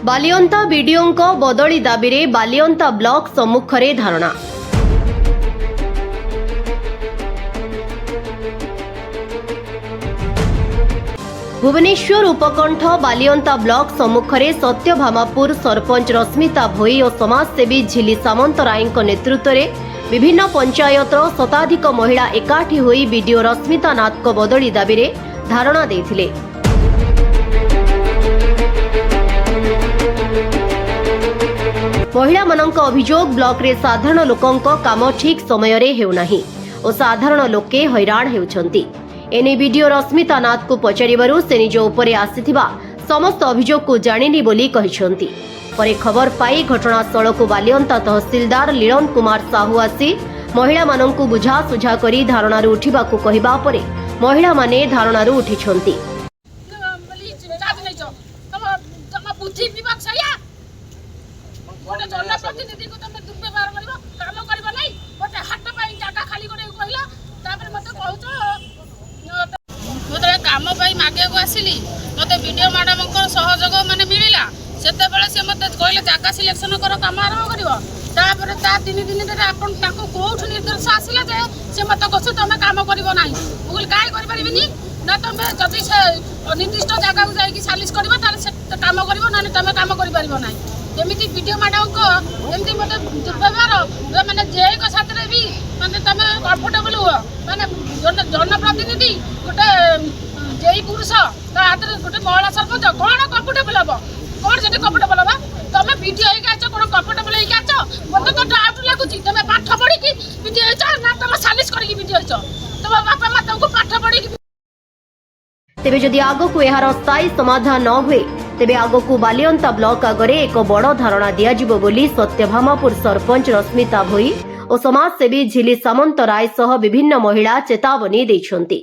बालियंता बीडीओंक बदली दाबी रे बालियंता ब्लॉक सम्मुखरे धारणा। भुवनेश्वर उपकंठ बालियंता ब्लॉक सम्मुखरे सत्यभामापुर सरपंच रश्मिता भोई और समाजसेवी झिली सामंतराय नेतृत्व में विभिन्न पंचायतर शताधिक महिला एकाठी होई बीडीओ रश्मिता नाथ बदली दाबी रे धारणा देथिले। महिला मानक अभियोग ब्लॉक रे साधारण लोकंक काम ठीक समय रे हेउनाही और साधारण लोके हैरान हेउछंती। एने वीडियो रश्मिता नाथ को पचारिबारु से निज उपरे आसीथिबा समस्त अभियोग को जानिनी बोली कहिसंती। परे खबर पाई घटनास्थल को बालियंता तहसीलदार लीलन कुमार साहू आसी महिला मानंकु बुझा सुझा करी धारणारु उठिबाकु कहिबा परे महिला माने धारणारु उठिछंती। गोटे जनप्रतिनिधि को तुम दुर्व्यवहार कर काम कर नहीं गोटे हाट पाई जागा खाली करे कहला तापर मते कहउछ गोटे काम पाई मागे को आसिली मते वीडियो मैडम को सहयोग माने मिलिला सेते बेले से मते कहले जागा सिलेक्शन कर काम आरंभ करिवो तापर ता 3 दिन रे आपन ताको कोठ निर्देश आसिला जे से मते कहछ तमे काम करिवो नाही मुगल काय करि परिबिनी ना तमे जदि से निर्दिष्ट जागा को जाई कि सालिस करबो तार से काम करिवो ना तमे काम करि परिबो नाही। एमती वीडियो मैडम को एमती मत दुर्व्यवहार माने जेई को साथ भी माने तमे कंफर्टेबल हो माने जनप्रतिनिधि गोटे जेई पुरुष ता हाथ गोटे महिला सरपंच कोन कंफर्टेबल हो कोन जेते कंफर्टेबल हो तमे वीडियो हे गाछ कोन कंफर्टेबल हे गाछ मते तो डाउट लागुची तमे पाठ पढी कि वीडियो हे ना तमे सालिस करी कि वीडियो हे तमे बापा माता को पाठ पढी कि तेबे जदि आगो को एहार स्थायी समाधान न हुए तेबे आगो को बालियंता ब्लॉक आगरे एक बड़ धारणा दियाजिबो बोली सत्यभामापुर सरपंच रश्मिता भोई और समाजसेवी झिली सामंतराय सह विभिन्न महिला चेतावनी दैछंती।